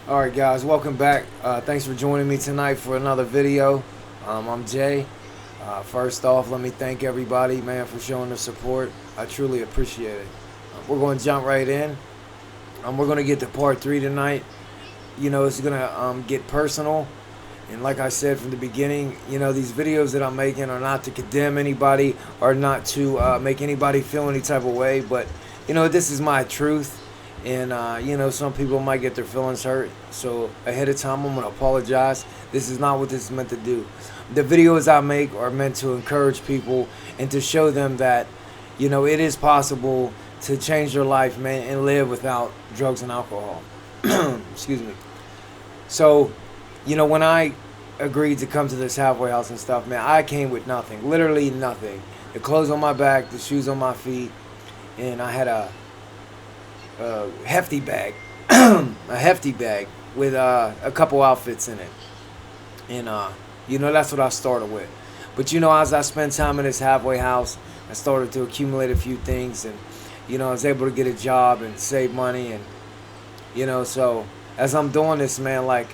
Alright guys, welcome back. Thanks for joining me tonight for another video. I'm Jay. First off, let me thank everybody, man, for showing the support. I truly appreciate it. We're going to jump right in. We're going to get to part 3 tonight. You know, it's going to get personal. And like I said from the beginning, you know, these videos that I'm making are not to condemn anybody or not to make anybody feel any type of way. But, you know, this is my truth. And, you know, some people might get their feelings hurt. So ahead of time, I'm going to apologize. This is not what this is meant to do. The videos I make are meant to encourage people and to show them that, you know, it is possible to change their life, man, and live without drugs and alcohol. Excuse me. So, you know, when I agreed to come to this halfway house and stuff, man, I came with nothing. Literally nothing. The clothes on my back, the shoes on my feet, and I had a hefty bag, a hefty bag with a couple outfits in it, and you know, that's what I started with. But you know, as I spent time in this halfway house, I started to accumulate a few things, and you know, I was able to get a job and save money, and you know, so as I'm doing this, man, like,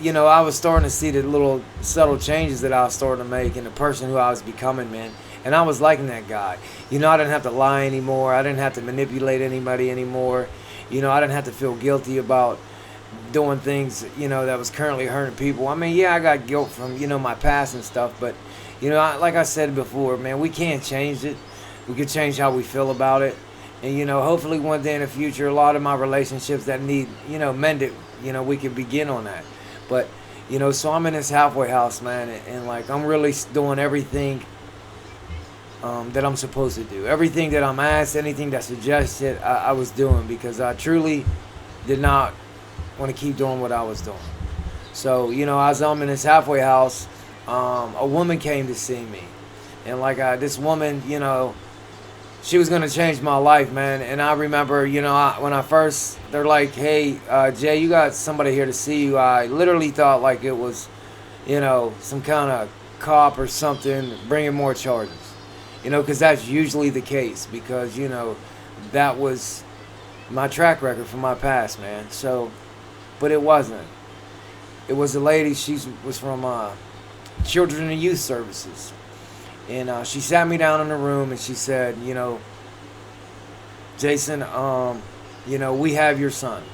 you know, I was starting to see the little subtle changes that I was starting to make in the person who I was becoming, man. And I was liking that guy. You know, I didn't have to lie anymore. I didn't have to manipulate anybody anymore. You know, I didn't have to feel guilty about doing things, you know, that was currently hurting people. I mean, yeah, I got guilt from, you know, my past and stuff. But, you know, like I said before, man, we can't change it. We can change how we feel about it. And, you know, hopefully one day in the future, a lot of my relationships that need, you know, mended, you know, we can begin on that. But, you know, so I'm in this halfway house, man. And like, I'm really doing everything that I'm supposed to do. Everything that I'm asked, anything that's suggested, I was doing, because I truly did not want to keep doing what I was doing. So, you know, as I'm in this halfway house, a woman came to see me. And like, this woman, you know, she was going to change my life, man. And I remember, you know, when I first, they're like, hey, Jay, you got somebody here to see you. I literally thought like it was, you know, some kind of cop or something bringing more charges. You know, because that's usually the case, because, you know, that was my track record from my past, man. So, but it wasn't. It was a lady, she was from Children and Youth Services. And she sat me down in the room and she said, you know, Jason, you know, we have your son.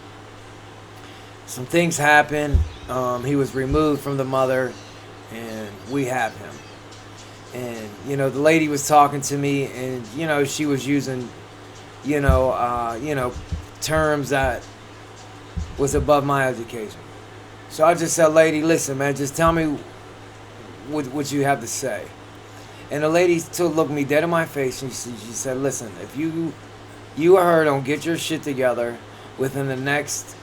Some things happened. He was removed from the mother, and we have him. And, you know, the lady was talking to me, and, you know, she was using, you know, terms that was above my education. So I just said, lady, listen, man, just tell me what you have to say. And the lady still looked me dead in my face, and she said, listen, if you or her don't get your shit together within the next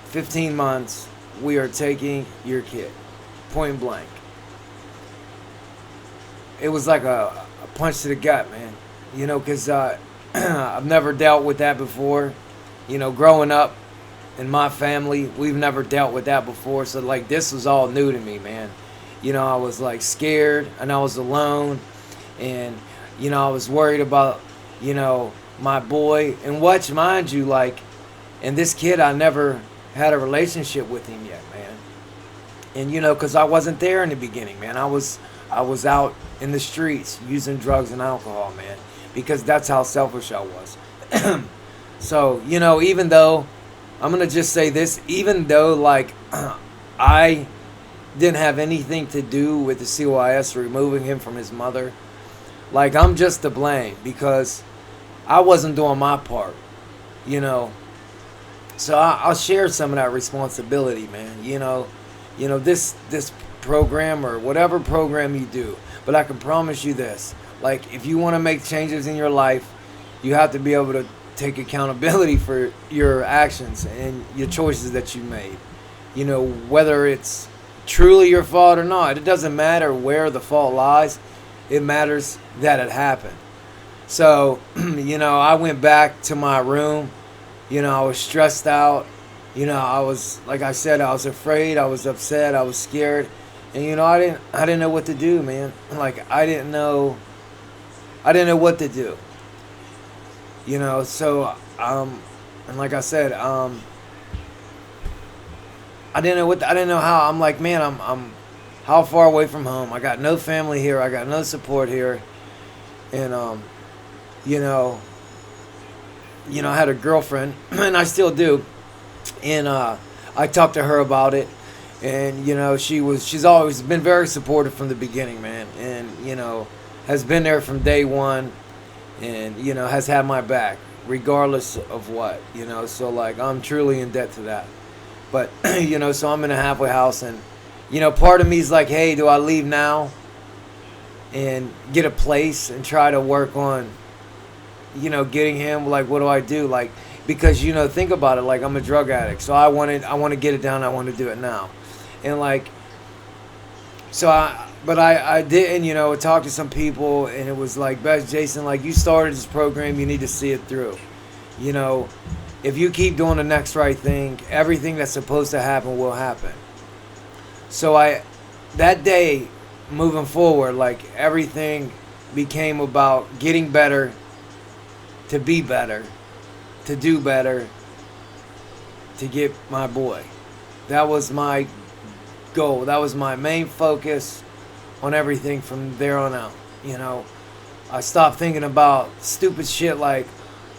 15 months, we are taking your kid. Point blank. It was like a punch to the gut, man. You know, because I've never dealt with that before. You know, growing up in my family, we've never dealt with that before. So, like, this was all new to me, man. You know, I was, like, scared, and I was alone. And, you know, I was worried about, you know, my boy. And watch, mind you, like, and this kid, I never had a relationship with him yet, man. And, you know, because I wasn't there in the beginning, man. I was out in the streets using drugs and alcohol, man, because that's how selfish I was. So, you know, even though, I'm going to just say this, even though, like, I didn't have anything to do with the CYS removing him from his mother, like, I'm just to blame, because I wasn't doing my part, you know. So I'll share some of that responsibility, man. You know, this program or whatever program you do, but I can promise you this, like, if you want to make changes in your life, you have to be able to take accountability for your actions and your choices that you made. You know, whether it's truly your fault or not, it doesn't matter where the fault lies. It matters that it happened. So, you know, I went back to my room. You know, I was stressed out. You know, I was, like I said, I was afraid, I was upset, I was scared. And, you know, I didn't know what to do, man. Like, I didn't know what to do. You know, so, and like I said, I didn't know how. I'm like, man, I'm how far away from home. I got no family here. I got no support here, and you know, I had a girlfriend, and I still do, and I talked to her about it, and she's always been very supportive from the beginning, man, and has been there from day one, and has had my back regardless of what, so like I'm truly in debt to that. But so I'm in a halfway house, and part of me is like, hey, do I leave now and get a place and try to work on getting him? Like, what do I do? Like, because think about it, like I'm a drug addict, so I want to get it down. I want to do it now, and like, so I didn't, talk to some people, and it was like, Best Jason, like, you started this program, you need to see it through. If you keep doing the next right thing, everything that's supposed to happen will happen. So that day, moving forward, like, everything became about getting better, to be better, to do better, to get my boy. That was my goal. That was my main focus on everything from there on out. I stopped thinking about stupid shit like,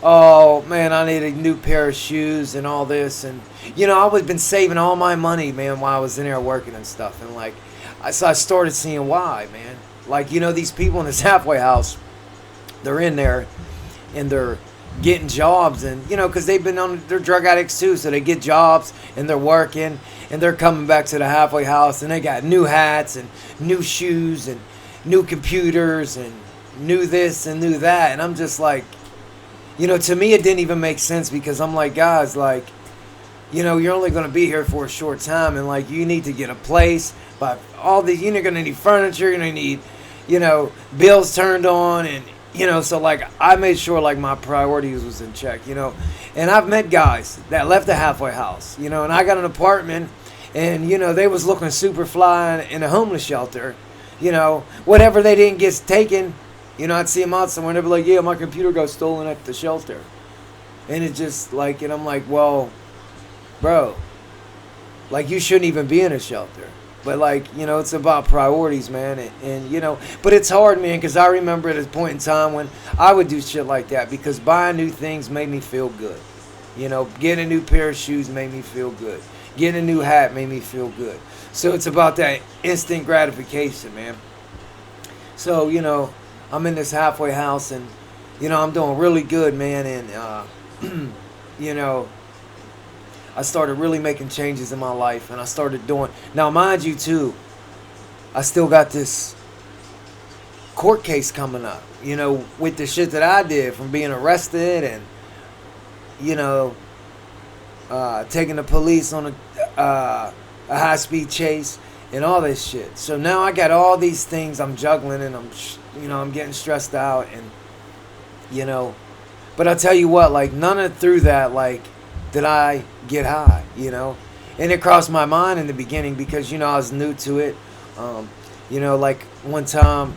oh man, I need a new pair of shoes and all this, and I was been saving all my money, man, while I was in there working and stuff, and like, so I started seeing why, man. Like, these people in this halfway house, they're in there and they're getting jobs, and because they've been on, they're drug addicts too, so they get jobs and they're working and they're coming back to the halfway house, and they got new hats and new shoes and new computers and new this and new that, and I'm just like, to me it didn't even make sense, because I'm like, guys, like, you're only going to be here for a short time, and like, you need to get a place, but all the, you're going to need furniture, you're going to need, bills turned on, and so like, I made sure like my priorities was in check, and I've met guys that left the halfway house, and I got an apartment, and they was looking super fly in a homeless shelter, whatever they didn't get taken, I'd see them out somewhere, and they'd be like, yeah, my computer got stolen at the shelter, and it's just like, and I'm like, well, bro, like, you shouldn't even be in a shelter. But like, it's about priorities, man, and but it's hard, man, because I remember at a point in time when I would do shit like that, because buying new things made me feel good. Getting a new pair of shoes made me feel good. Getting a new hat made me feel good. So it's about that instant gratification, man. So, I'm in this halfway house, and, I'm doing really good, man, and, I started really making changes in my life, and I started doing, now mind you too, I still got this court case coming up, with the shit that I did from being arrested and, taking the police on a high-speed chase and all this shit. So now I got all these things I'm juggling, and I'm getting stressed out, and, but I'll tell you what, like, none of through that, like, did I get high, and it crossed my mind in the beginning, because, I was new to it, like one time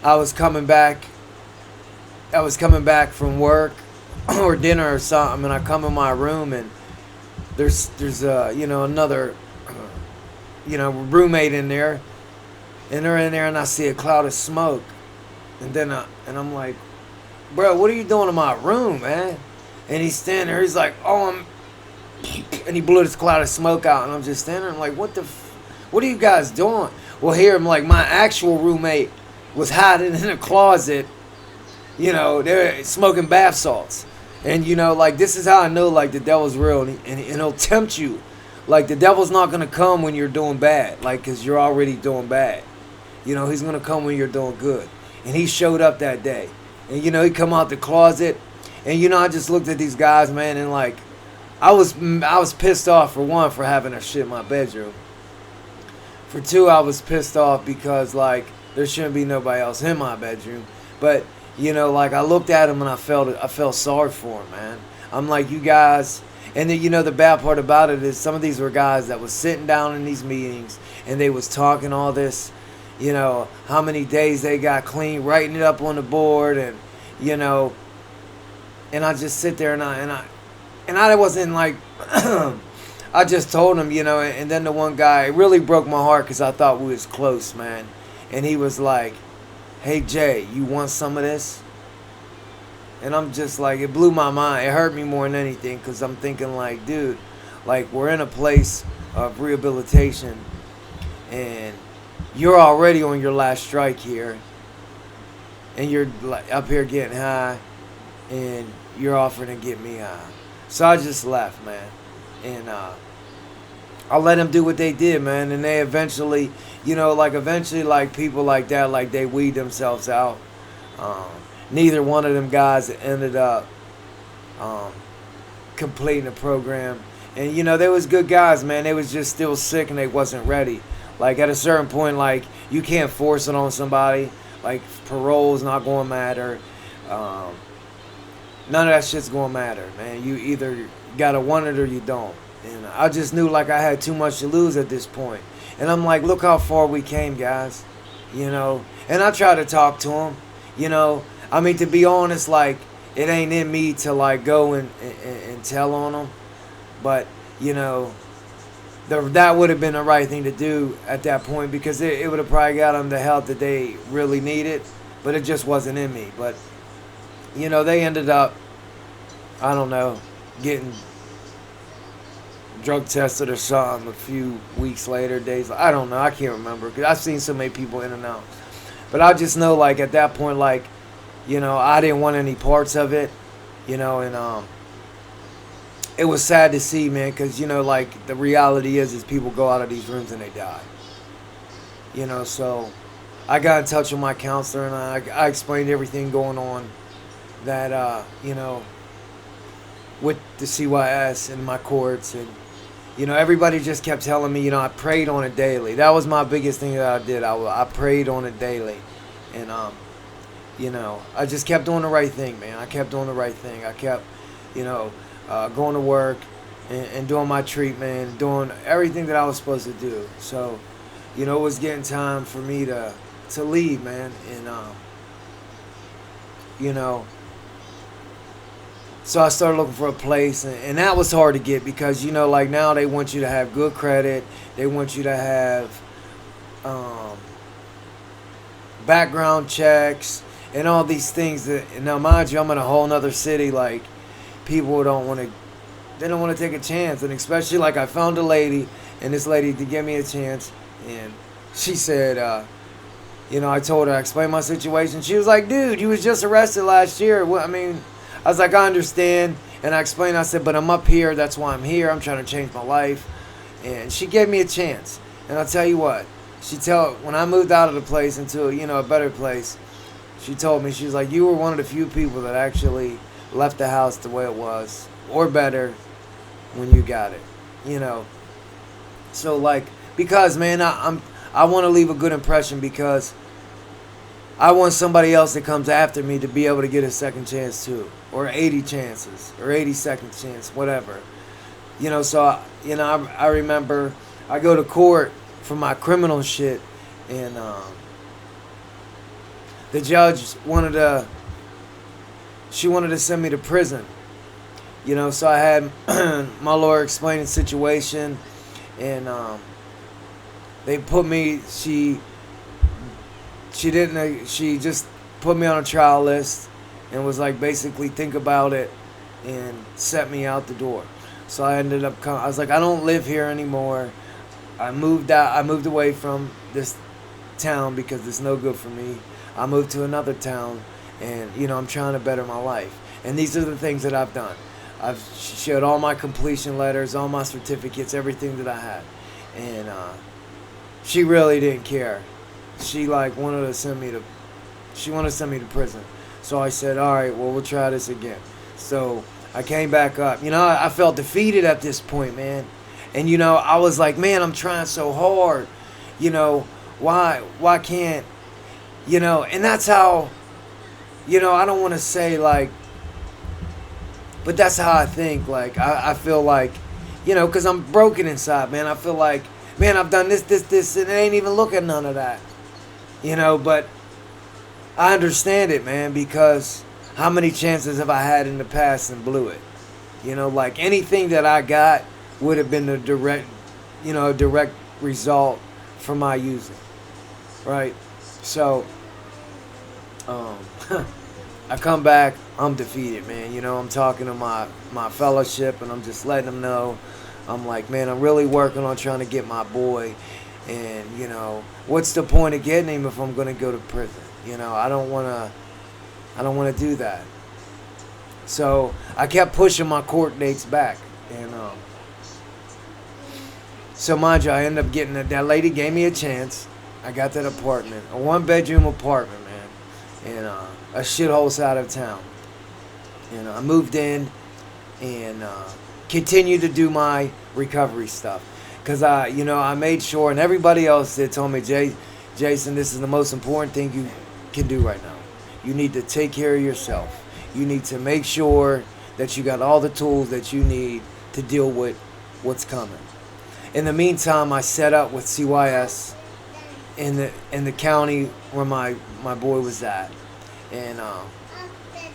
I was coming back from work or dinner or something, and I come in my room, and there's another roommate in there, and they're in there, and I see a cloud of smoke, and then I'm like, bro, what are you doing in my room, man? And he's standing there, he's like, oh, and he blew this cloud of smoke out, and I'm just standing there, I'm like, what are you guys doing? Well, here, I'm like, my actual roommate was hiding in a closet, they're smoking bath salts. And, like, this is how I know, like, the devil's real, and he'll tempt you. Like, the devil's not going to come when you're doing bad, like, because you're already doing bad. He's going to come when you're doing good. And he showed up that day. And, he come out the closet. And, I just looked at these guys, man, and, like, I was pissed off, for one, for having that shit in my bedroom. For two, I was pissed off because, like, there shouldn't be nobody else in my bedroom. But, like, I looked at them, and I felt sorry for them, man. I'm like, you guys, and then, the bad part about it is some of these were guys that was sitting down in these meetings, and they was talking all this, how many days they got clean, writing it up on the board, and, and I just sit there, and I wasn't like, I I just told him, and then the one guy, it really broke my heart because I thought we was close, man. And he was like, "Hey Jay, you want some of this?" And I'm just like, it blew my mind. It hurt me more than anything because I'm thinking like, dude, like we're in a place of rehabilitation and you're already on your last strike here and you're like up here getting high and you're offering to get me high. So I just left, man. And I let them do what they did, man. And they eventually, like people like that, like they weed themselves out. Neither one of them guys ended up completing the program. And, they was good guys, man. They was just still sick and they wasn't ready. Like, at a certain point, like, you can't force it on somebody. Like, parole's not going to matter. None of that shit's going to matter, man. You either got to want it or you don't. And I just knew, like, I had too much to lose at this point. And I'm like, look how far we came, guys. And I tried to talk to them, I mean, to be honest, like, it ain't in me to, like, go and tell on them. But, that would have been the right thing to do at that point because it would have probably got them the help that they really needed. But it just wasn't in me. But, they ended up, I don't know, getting drug tested or something a few weeks later, days. I don't know. I can't remember because I've seen so many people in and out. But I just know, like, at that point, like, I didn't want any parts of it, and it was sad to see, man, because, like, the reality is people go out of these rooms and they die. So I got in touch with my counselor and I explained everything going on that, with the CYS and my courts. And, everybody just kept telling me, I prayed on it daily. That was my biggest thing that I did. I prayed on it daily. And, I just kept doing the right thing, man. I kept doing the right thing. I kept, going to work and doing my treatment, doing everything that I was supposed to do. So, it was getting time for me to leave, man. And, so I started looking for a place, and that was hard to get because, like now they want you to have good credit. They want you to have background checks and all these things. And now, mind you, I'm in a whole nother city. Like, people don't want to take a chance. And especially, like, I found a lady, and this lady to give me a chance. And she said, I told her, I explained my situation. She was like, dude, you was just arrested last year. Well, I mean, I was like, I understand. And I explained, I said, but I'm up here. That's why I'm here. I'm trying to change my life. And she gave me a chance. And I'll tell you what, when I moved out of the place into, a better place, she told me, she was like, you were one of the few people that actually left the house the way it was, or better, when you got it, So, like, because, man, I want to leave a good impression because I want somebody else that comes after me to be able to get a second chance too, or 80 chances, or 82nd chance, whatever. So, I remember I go to court for my criminal shit, and the judge wanted to send me to prison. So I had my lawyer explain the situation, and they put me, she just put me on a trial list and was like, basically, think about it and set me out the door. So I ended up I was like, I don't live here anymore. I moved away from this town because it's no good for me. I moved to another town, and, I'm trying to better my life. And these are the things that I've done. I've showed all my completion letters, all my certificates, everything that I had. And she really didn't care. She, like, wanted to send me to prison. So I said, all right, well, we'll try this again. So I came back up. I felt defeated at this point, man. And, I was like, man, I'm trying so hard. Why can't, and that's how, I don't want to say, like, but that's how I think. Like, I feel like, because I'm broken inside, man. I feel like, man, I've done this, and it ain't even look at none of that. But I understand it, man, because how many chances have I had in the past and blew it? Like, anything that I got would have been a direct result from my using, right? So, um, I come back, I'm defeated, man. I'm talking to my fellowship, and I'm just letting them know, I'm like, man, I'm really working on trying to get my boy, and what's the point of getting him if I'm gonna go to prison? I don't wanna do that. So I kept pushing my court dates back, and so mind you, I ended up getting that lady gave me a chance. I got that apartment, a 1-bedroom apartment, man, in a shithole side of town. I moved in and continued to do my recovery stuff, because I made sure, and everybody else that told me, Jason, this is the most important thing you can do right now. You need to take care of yourself. You need to make sure that you got all the tools that you need to deal with what's coming. In the meantime, I set up with CYS in the county where my boy was at, and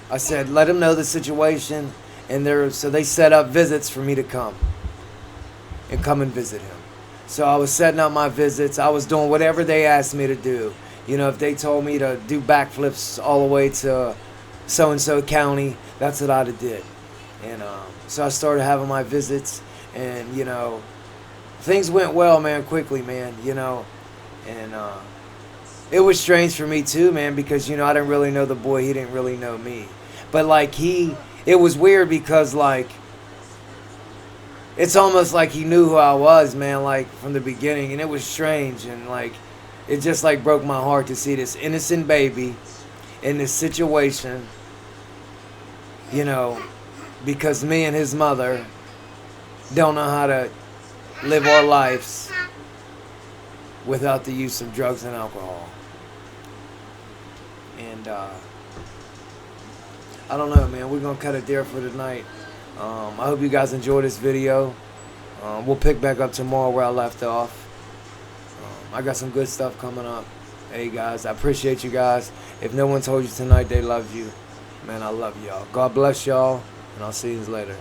I said, let him know the situation, and so they set up visits for me to come and visit him. So I was setting up my visits. I was doing whatever they asked me to do. If they told me to do backflips all the way to so-and-so county, that's what I did. And so I started having my visits, and things went well, man, quickly, man. And it was strange for me too, man, because I didn't really know the boy, he didn't really know me. But it was weird because it's almost like he knew who I was, man, from the beginning, and it was strange, and it just broke my heart to see this innocent baby in this situation, because me and his mother don't know how to live our lives without the use of drugs and alcohol. And I don't know, man. We're gonna cut it there for tonight. I hope you guys enjoyed this video. We'll pick back up tomorrow where I left off. I got some good stuff coming up. Hey guys, I appreciate you guys. If no one told you tonight they loved you, man, I love y'all. God bless y'all, and I'll see you later.